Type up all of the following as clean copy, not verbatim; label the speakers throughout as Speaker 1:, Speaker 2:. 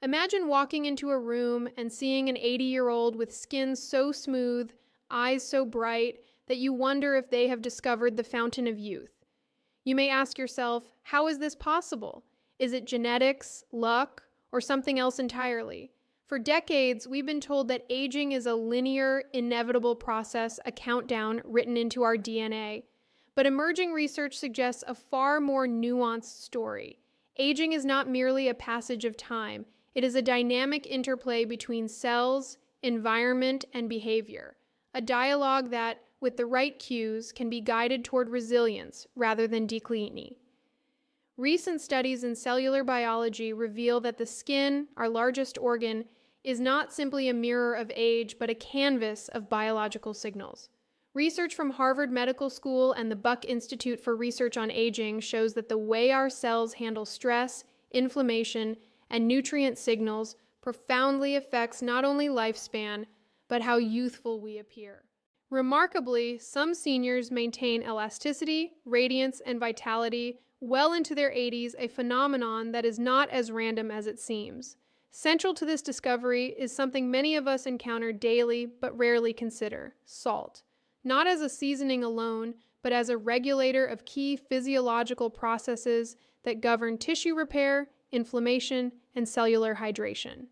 Speaker 1: Imagine walking into a room and seeing an 80-year-old with skin so smooth, eyes so bright, that you wonder if they have discovered the fountain of youth. You may ask yourself, how is this possible? Is it genetics, luck, or something else entirely? For decades, we've been told that aging is a linear, inevitable process, a countdown written into our DNA. But emerging research suggests a far more nuanced story. Aging is not merely a passage of time. It is a dynamic interplay between cells, environment, and behavior. A dialogue that, with the right cues, can be guided toward resilience rather than decline. Recent studies in cellular biology reveal that the skin, our largest organ, is not simply a mirror of age, but a canvas of biological signals. Research from Harvard Medical School and the Buck Institute for Research on Aging shows that the way our cells handle stress, inflammation, and nutrient signals profoundly affects not only lifespan, but how youthful we appear. Remarkably, some seniors maintain elasticity, radiance, and vitality well into their 80s, a phenomenon that is not as random as it seems. Central to this discovery is something many of us encounter daily but rarely consider: salt. Not as a seasoning alone, but as a regulator of key physiological processes that govern tissue repair, inflammation, and cellular hydration.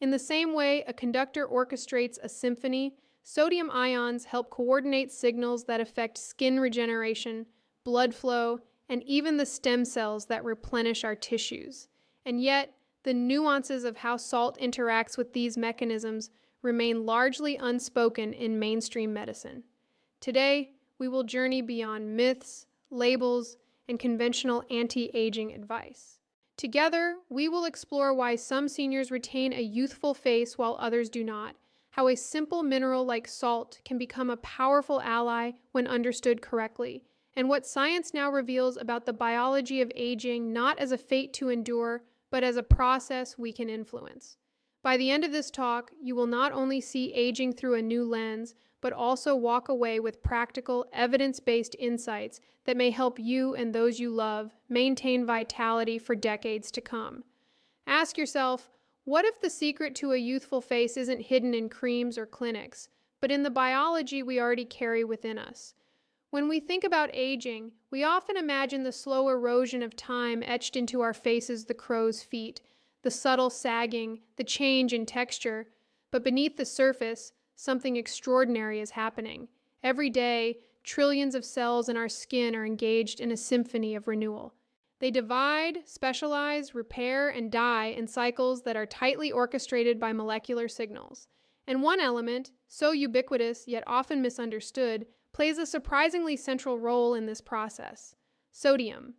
Speaker 1: In the same way a conductor orchestrates a symphony, sodium ions help coordinate signals that affect skin regeneration, blood flow, and even the stem cells that replenish our tissues. And yet, the nuances of how salt interacts with these mechanisms remain largely unspoken in mainstream medicine. Today, we will journey beyond myths, labels, and conventional anti-aging advice. Together, we will explore why some seniors retain a youthful face while others do not, how a simple mineral like salt can become a powerful ally when understood correctly, and what science now reveals about the biology of aging not as a fate to endure, but as a process we can influence. By the end of this talk, you will not only see aging through a new lens, but also walk away with practical, evidence-based insights that may help you and those you love maintain vitality for decades to come. Ask yourself, what if the secret to a youthful face isn't hidden in creams or clinics, but in the biology we already carry within us? When we think about aging, we often imagine the slow erosion of time etched into our faces, the crow's feet, the subtle sagging, the change in texture. But beneath the surface, something extraordinary is happening. Every day, trillions of cells in our skin are engaged in a symphony of renewal. They divide, specialize, repair, and die in cycles that are tightly orchestrated by molecular signals. And one element, so ubiquitous yet often misunderstood, plays a surprisingly central role in this process: sodium.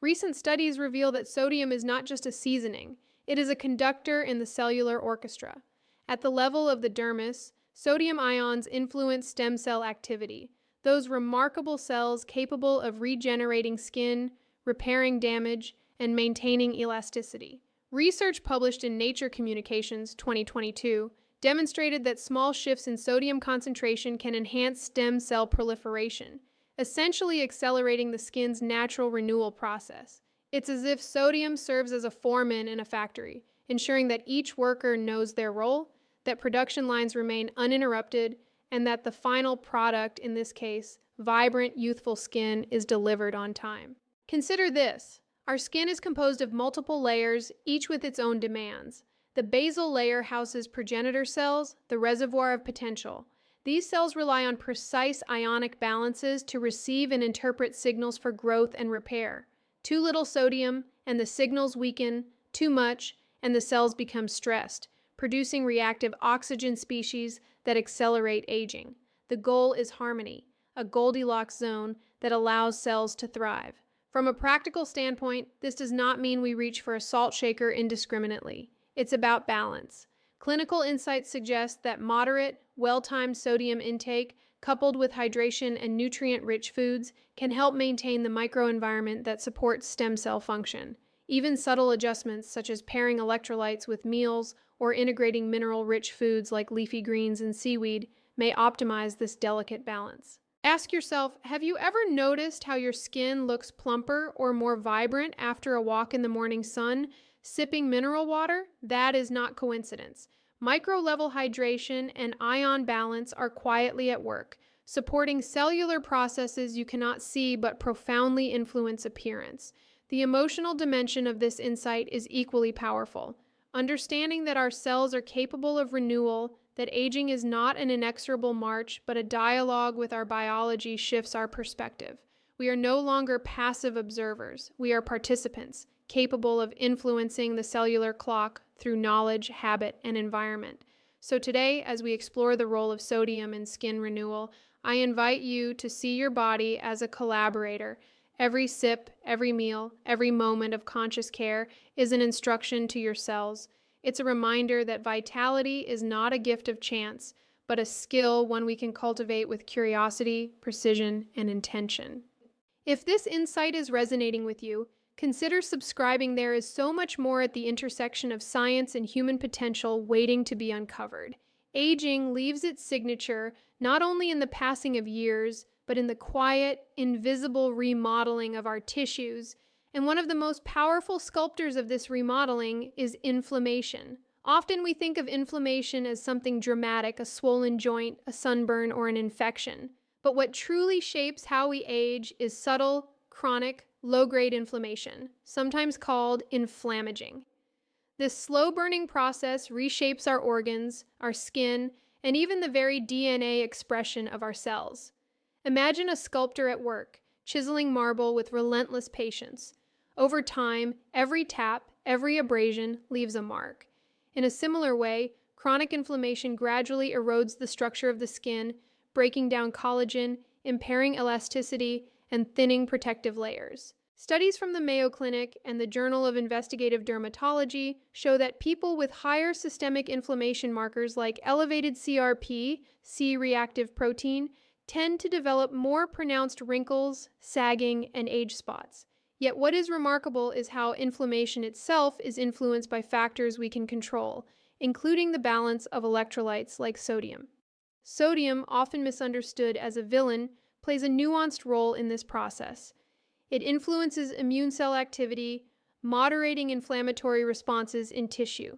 Speaker 1: Recent studies reveal that sodium is not just a seasoning, it is a conductor in the cellular orchestra. At the level of the dermis, sodium ions influence stem cell activity, those remarkable cells capable of regenerating skin, repairing damage, and maintaining elasticity. Research published in Nature Communications 2022 demonstrated that small shifts in sodium concentration can enhance stem cell proliferation, essentially accelerating the skin's natural renewal process. It's as if sodium serves as a foreman in a factory, ensuring that each worker knows their role, that production lines remain uninterrupted, and that the final product, in this case, vibrant, youthful skin, is delivered on time. Consider this. Our skin is composed of multiple layers, each with its own demands. The basal layer houses progenitor cells, the reservoir of potential. These cells rely on precise ionic balances to receive and interpret signals for growth and repair. Too little sodium, and the signals weaken; too much, and the cells become stressed, producing reactive oxygen species that accelerate aging. The goal is harmony, a Goldilocks zone that allows cells to thrive. From a practical standpoint, this does not mean we reach for a salt shaker indiscriminately. It's about balance. Clinical insights suggest that moderate, well-timed sodium intake, coupled with hydration and nutrient-rich foods, can help maintain the microenvironment that supports stem cell function. Even subtle adjustments, such as pairing electrolytes with meals or integrating mineral-rich foods like leafy greens and seaweed, may optimize this delicate balance. Ask yourself, have you ever noticed how your skin looks plumper or more vibrant after a walk in the morning sun, Sipping mineral water? That is not coincidence. Micro-level hydration and ion balance are quietly at work, supporting cellular processes you cannot see but profoundly influence appearance. The emotional dimension of this insight is equally powerful. Understanding that our cells are capable of renewal, that aging is not an inexorable march, but a dialogue with our biology shifts our perspective. We are no longer passive observers. We are participants, capable of influencing the cellular clock through knowledge, habit, and environment. So today, as we explore the role of sodium in skin renewal, I invite you to see your body as a collaborator. Every sip, every meal, every moment of conscious care is an instruction to your cells. It's a reminder that vitality is not a gift of chance, but a skill one we can cultivate with curiosity, precision, and intention. If this insight is resonating with you, consider subscribing. There is so much more at the intersection of science and human potential waiting to be uncovered. Aging leaves its signature not only in the passing of years, but in the quiet, invisible remodeling of our tissues. And one of the most powerful sculptors of this remodeling is inflammation. Often we think of inflammation as something dramatic, a swollen joint, a sunburn, or an infection. But what truly shapes how we age is subtle, chronic, low-grade inflammation, sometimes called inflammaging. This slow-burning process reshapes our organs, our skin, and even the very DNA expression of our cells. Imagine a sculptor at work, chiseling marble with relentless patience. Over time, every tap, every abrasion leaves a mark. In a similar way, chronic inflammation gradually erodes the structure of the skin, breaking down collagen, impairing elasticity, and thinning protective layers. Studies from the Mayo Clinic and the Journal of Investigative Dermatology show that people with higher systemic inflammation markers like elevated CRP, C-reactive protein, tend to develop more pronounced wrinkles, sagging, and age spots. Yet what is remarkable is how inflammation itself is influenced by factors we can control, including the balance of electrolytes like sodium. Sodium, often misunderstood as a villain, plays a nuanced role in this process. It influences immune cell activity, moderating inflammatory responses in tissue.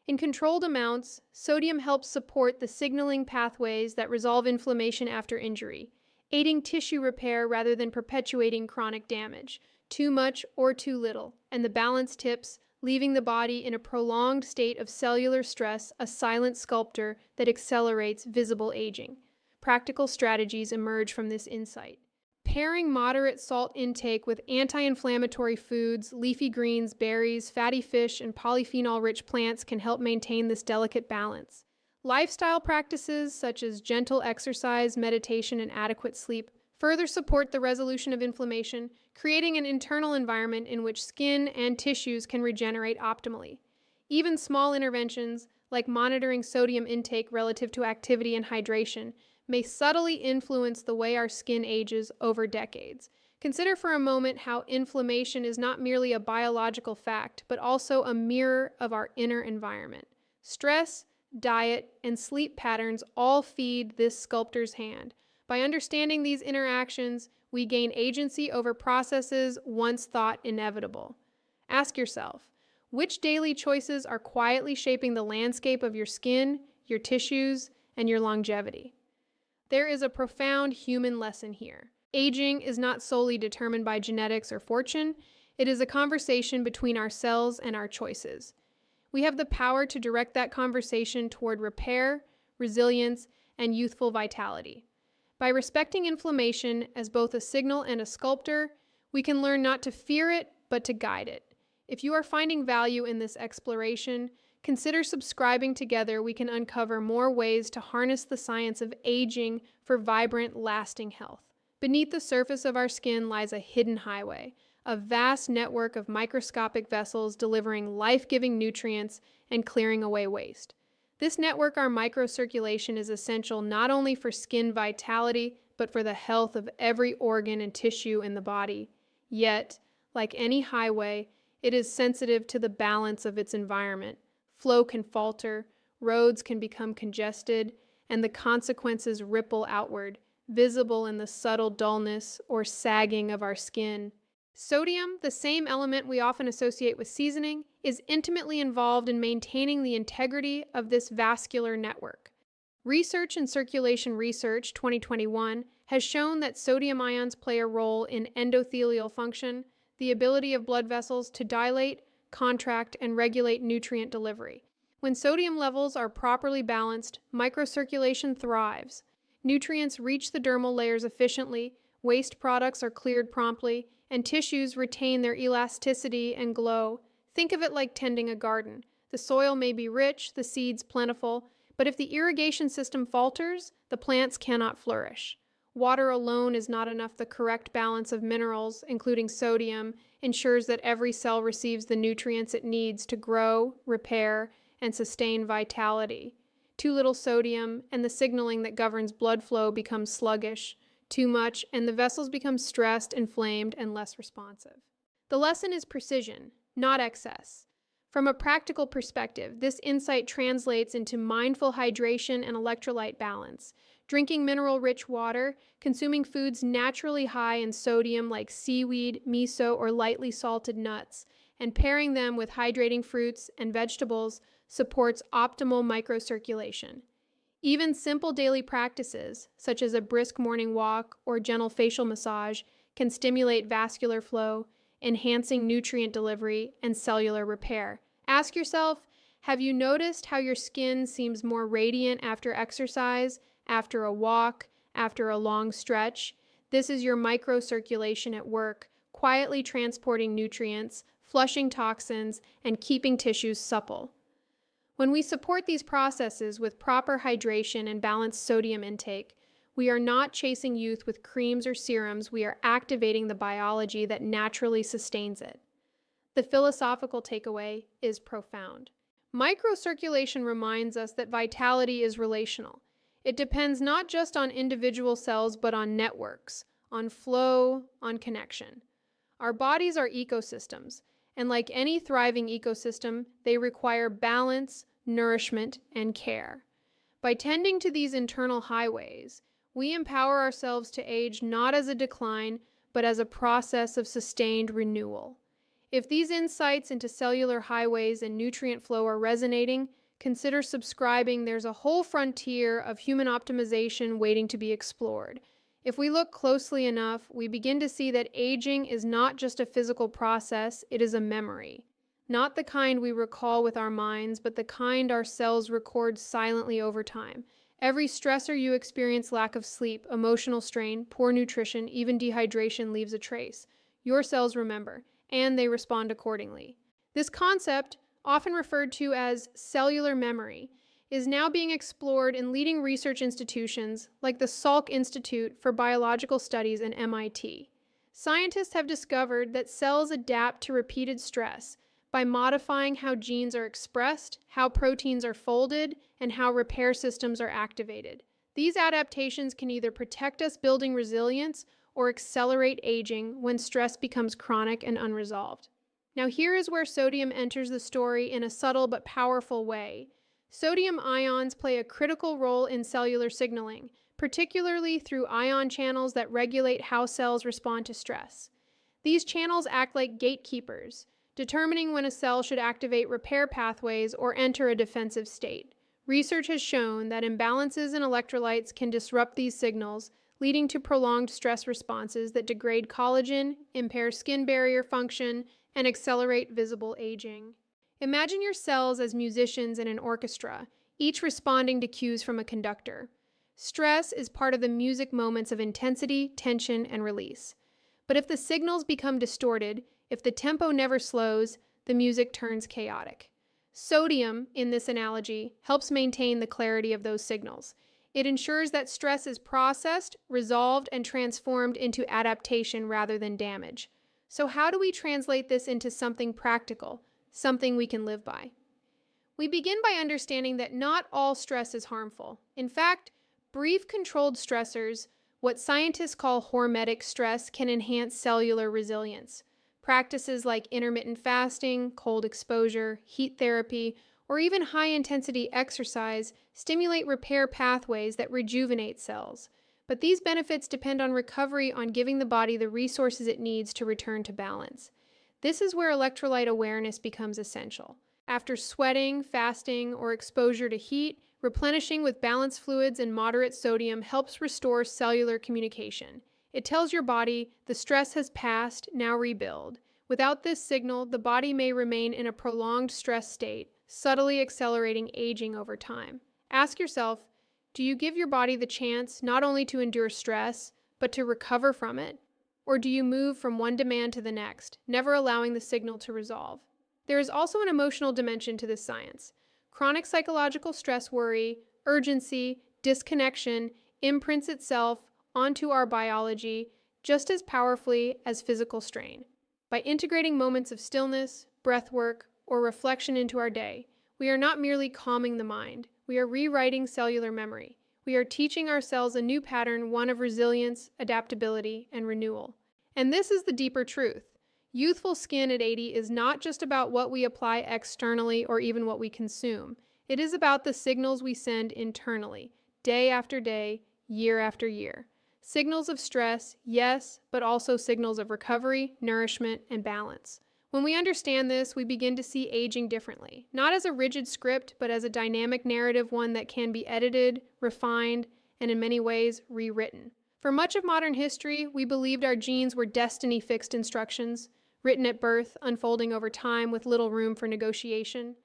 Speaker 1: In controlled amounts, sodium helps support the signaling pathways that resolve inflammation after injury, aiding tissue repair rather than perpetuating chronic damage. Too much or too little, and the balance tips, leaving the body in a prolonged state of cellular stress, a silent sculptor that accelerates visible aging. Practical strategies emerge from this insight. Pairing moderate salt intake with anti-inflammatory foods, leafy greens, berries, fatty fish, and polyphenol-rich plants can help maintain this delicate balance. Lifestyle practices such as gentle exercise, meditation, and adequate sleep further support the resolution of inflammation, creating an internal environment in which skin and tissues can regenerate optimally. Even small interventions, like monitoring sodium intake relative to activity and hydration, may subtly influence the way our skin ages over decades. Consider for a moment how inflammation is not merely a biological fact, but also a mirror of our inner environment. Stress, diet, and sleep patterns all feed this sculptor's hand. By understanding these interactions, we gain agency over processes once thought inevitable. Ask yourself, which daily choices are quietly shaping the landscape of your skin, your tissues, and your longevity? There is a profound human lesson here. Aging is not solely determined by genetics or fortune. It is a conversation between our cells and our choices. We have the power to direct that conversation toward repair, resilience, and youthful vitality. By respecting inflammation as both a signal and a sculptor, we can learn not to fear it, but to guide it. If you are finding value in this exploration, consider subscribing. Together, we can uncover more ways to harness the science of aging for vibrant, lasting health. Beneath the surface of our skin lies a hidden highway, a vast network of microscopic vessels delivering life-giving nutrients and clearing away waste. This network, our microcirculation, is essential not only for skin vitality, but for the health of every organ and tissue in the body. Yet, like any highway, it is sensitive to the balance of its environment. Flow can falter, roads can become congested, and the consequences ripple outward, visible in the subtle dullness or sagging of our skin. Sodium, the same element we often associate with seasoning, is intimately involved in maintaining the integrity of this vascular network. Research in Circulation Research 2021 has shown that sodium ions play a role in endothelial function, the ability of blood vessels to dilate, contract, and regulate nutrient delivery. When sodium levels are properly balanced, microcirculation thrives. Nutrients reach the dermal layers efficiently, waste products are cleared promptly, and tissues retain their elasticity and glow. Think of it like tending a garden. The soil may be rich, the seeds plentiful, but if the irrigation system falters, the plants cannot flourish. Water alone is not enough. The correct balance of minerals, including sodium, ensures that every cell receives the nutrients it needs to grow, repair, and sustain vitality. Too little sodium, and the signaling that governs blood flow becomes sluggish. Too much, and the vessels become stressed, inflamed, and less responsive. The lesson is precision, not excess. From a practical perspective, this insight translates into mindful hydration and electrolyte balance. Drinking mineral-rich water, consuming foods naturally high in sodium like seaweed, miso, or lightly salted nuts, and pairing them with hydrating fruits and vegetables supports optimal microcirculation. Even simple daily practices, such as a brisk morning walk or gentle facial massage, can stimulate vascular flow, enhancing nutrient delivery and cellular repair. Ask yourself, have you noticed how your skin seems more radiant after exercise, after a walk, after a long stretch? This is your microcirculation at work, quietly transporting nutrients, flushing toxins, and keeping tissues supple. When we support these processes with proper hydration and balanced sodium intake, we are not chasing youth with creams or serums, we are activating the biology that naturally sustains it. The philosophical takeaway is profound. Microcirculation reminds us that vitality is relational. It depends not just on individual cells, but on networks, on flow, on connection. Our bodies are ecosystems, and like any thriving ecosystem, they require balance, nourishment, and care. By tending to these internal highways, we empower ourselves to age not as a decline, but as a process of sustained renewal. If these insights into cellular highways and nutrient flow are resonating, consider subscribing. There's a whole frontier of human optimization waiting to be explored. If we look closely enough, we begin to see that aging is not just a physical process, it is a memory. Not the kind we recall with our minds, but the kind our cells record silently over time. Every stressor you experience, lack of sleep, emotional strain, poor nutrition, even dehydration, leaves a trace. Your cells remember, and they respond accordingly. This concept, often referred to as cellular memory, is now being explored in leading research institutions like the Salk Institute for Biological Studies and MIT. Scientists have discovered that cells adapt to repeated stress by modifying how genes are expressed, how proteins are folded, and how repair systems are activated. These adaptations can either protect us, building resilience, or accelerate aging when stress becomes chronic and unresolved. Now here is where sodium enters the story in a subtle but powerful way. Sodium ions play a critical role in cellular signaling, particularly through ion channels that regulate how cells respond to stress. These channels act like gatekeepers, determining when a cell should activate repair pathways or enter a defensive state. Research has shown that imbalances in electrolytes can disrupt these signals, leading to prolonged stress responses that degrade collagen, impair skin barrier function, and accelerate visible aging. Imagine your cells as musicians in an orchestra, each responding to cues from a conductor. Stress is part of the music moments of intensity, tension, and release. But if the signals become distorted, if the tempo never slows, the music turns chaotic. Sodium, in this analogy, helps maintain the clarity of those signals. It ensures that stress is processed, resolved, and transformed into adaptation rather than damage. So how do we translate this into something practical, something we can live by? We begin by understanding that not all stress is harmful. In fact, brief controlled stressors, what scientists call hormetic stress, can enhance cellular resilience. Practices like intermittent fasting, cold exposure, heat therapy, or even high-intensity exercise stimulate repair pathways that rejuvenate cells. But these benefits depend on recovery, on giving the body the resources it needs to return to balance. This is where electrolyte awareness becomes essential. After sweating, fasting, or exposure to heat, replenishing with balanced fluids and moderate sodium helps restore cellular communication. It tells your body the stress has passed, now rebuild. Without this signal, the body may remain in a prolonged stress state, subtly accelerating aging over time. Ask yourself, do you give your body the chance not only to endure stress, but to recover from it? Or do you move from one demand to the next, never allowing the signal to resolve? There is also an emotional dimension to this science. Chronic psychological stress, worry, urgency, disconnection imprints itself onto our biology just as powerfully as physical strain. By integrating moments of stillness, breath work, or reflection into our day, we are not merely calming the mind, we are rewriting cellular memory. We are teaching ourselves a new pattern, one of resilience, adaptability, and renewal. And this is the deeper truth. Youthful skin at 80 is not just about what we apply externally or even what we consume. It is about the signals we send internally, day after day, year after year. Signals of stress, yes, but also signals of recovery, nourishment, and balance. When we understand this, we begin to see aging differently, not as a rigid script, but as a dynamic narrative, one that can be edited, refined, and in many ways, rewritten. For much of modern history, we believed our genes were destiny-fixed instructions, written at birth, unfolding over time with little room for negotiation.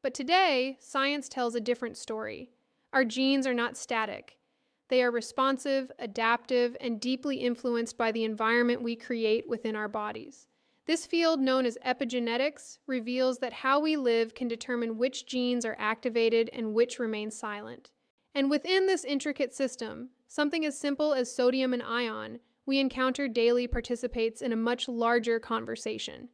Speaker 1: But today, science tells a different story. Our genes are not static. They are responsive, adaptive, and deeply influenced by the environment we create within our bodies. This field, known as epigenetics, reveals that how we live can determine which genes are activated and which remain silent. And within this intricate system, something as simple as sodium and ion we encounter daily participates in a much larger conversation.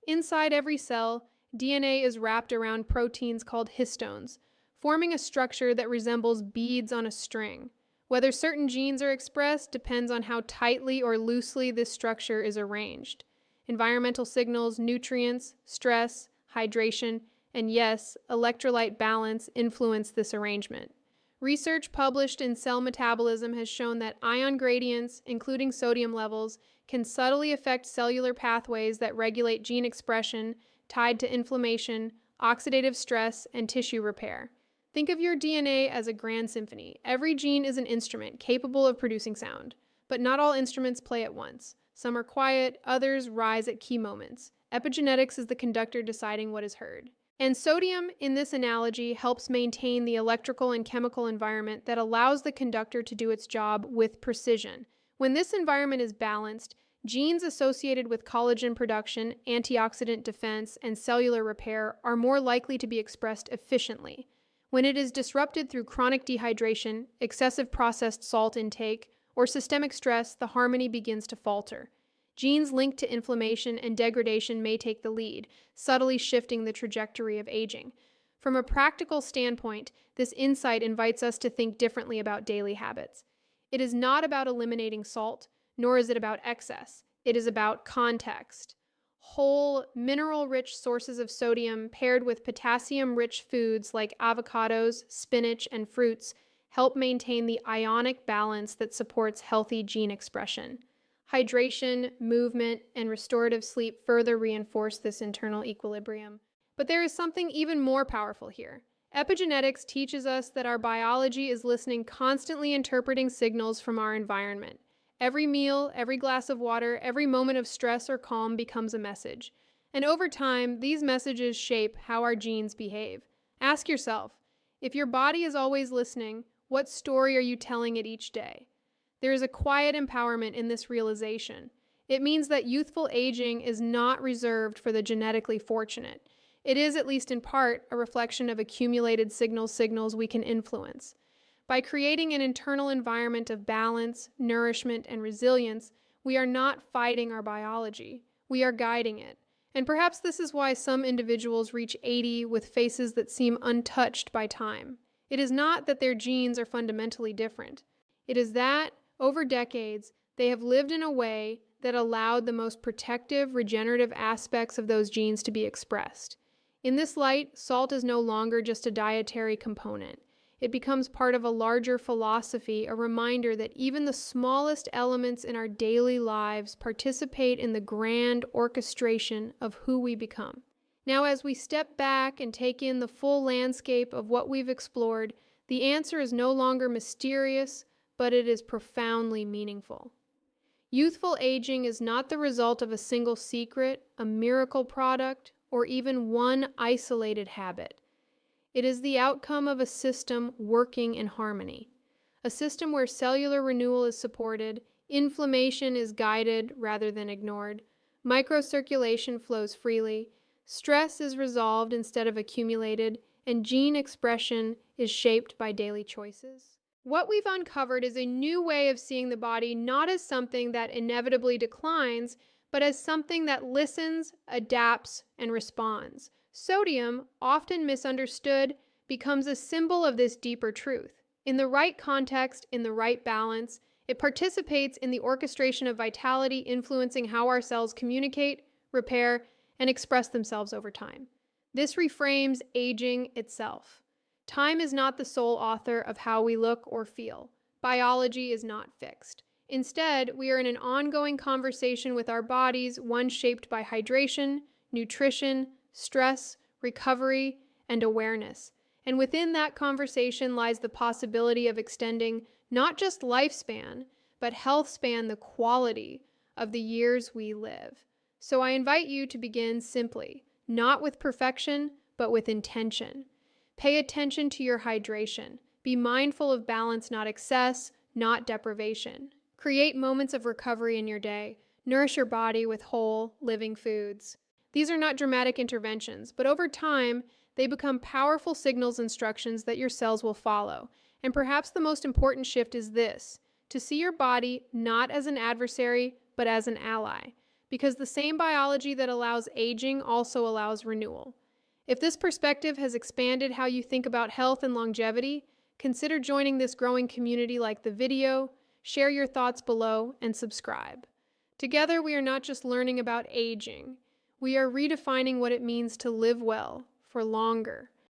Speaker 1: Inside every cell, DNA is wrapped around proteins called histones, forming a structure that resembles beads on a string. Whether certain genes are expressed depends on how tightly or loosely this structure is arranged. Environmental signals, nutrients, stress, hydration, and yes, electrolyte balance influence this arrangement. Research published in Cell Metabolism has shown that ion gradients, including sodium levels, can subtly affect cellular pathways that regulate gene expression tied to inflammation, oxidative stress, and tissue repair. Think of your DNA as a grand symphony. Every gene is an instrument capable of producing sound, but not all instruments play at once. Some are quiet, others rise at key moments. Epigenetics is the conductor deciding what is heard. And sodium, in this analogy, helps maintain the electrical and chemical environment that allows the conductor to do its job with precision. When this environment is balanced, genes associated with collagen production, antioxidant defense, and cellular repair are more likely to be expressed efficiently. When it is disrupted through chronic dehydration, excessive processed salt intake, or systemic stress, the harmony begins to falter. Genes linked to inflammation and degradation may take the lead, subtly shifting the trajectory of aging. From a practical standpoint, this insight invites us to think differently about daily habits. It is not about eliminating salt, nor is it about excess. It is about context. Whole, mineral-rich sources of sodium paired with potassium-rich foods like avocados, spinach, and fruits help maintain the ionic balance that supports healthy gene expression. Hydration, movement, and restorative sleep further reinforce this internal equilibrium. But there is something even more powerful here. Epigenetics teaches us that our biology is listening, constantly interpreting signals from our environment. Every meal, every glass of water, every moment of stress or calm becomes a message. And over time, these messages shape how our genes behave. Ask yourself, if your body is always listening, what story are you telling it each day? There is a quiet empowerment in this realization. It means that youthful aging is not reserved for the genetically fortunate. It is, at least in part, a reflection of accumulated signals we can influence. By creating an internal environment of balance, nourishment, and resilience, we are not fighting our biology. We are guiding it. And perhaps this is why some individuals reach 80 with faces that seem untouched by time. It is not that their genes are fundamentally different. It is that, over decades, they have lived in a way that allowed the most protective, regenerative aspects of those genes to be expressed. In this light, salt is no longer just a dietary component. It becomes part of a larger philosophy, a reminder that even the smallest elements in our daily lives participate in the grand orchestration of who we become. Now, as we step back and take in the full landscape of what we've explored, the answer is no longer mysterious, but it is profoundly meaningful. Youthful aging is not the result of a single secret, a miracle product, or even one isolated habit. It is the outcome of a system working in harmony. A system where cellular renewal is supported, inflammation is guided rather than ignored, microcirculation flows freely, stress is resolved instead of accumulated, and gene expression is shaped by daily choices. What we've uncovered is a new way of seeing the body not as something that inevitably declines, but as something that listens, adapts, and responds. Sodium, often misunderstood, becomes a symbol of this deeper truth. In the right context, in the right balance, it participates in the orchestration of vitality, influencing how our cells communicate, repair, and express themselves over time. This reframes aging itself. Time is not the sole author of how we look or feel. Biology is not fixed. Instead, we are in an ongoing conversation with our bodies, one shaped by hydration, nutrition, stress, recovery, and awareness. And within that conversation lies the possibility of extending not just lifespan, but health span, the quality of the years we live. So I invite you to begin simply, not with perfection, but with intention. Pay attention to your hydration. Be mindful of balance, not excess, not deprivation. Create moments of recovery in your day. Nourish your body with whole, living foods. These are not dramatic interventions, but over time, they become powerful signals, instructions that your cells will follow. And perhaps the most important shift is this: to see your body not as an adversary, but as an ally. Because the same biology that allows aging also allows renewal. If this perspective has expanded how you think about health and longevity, consider joining this growing community. Like the video, share your thoughts below, and subscribe. Together, we are not just learning about aging. We are redefining what it means to live well for longer.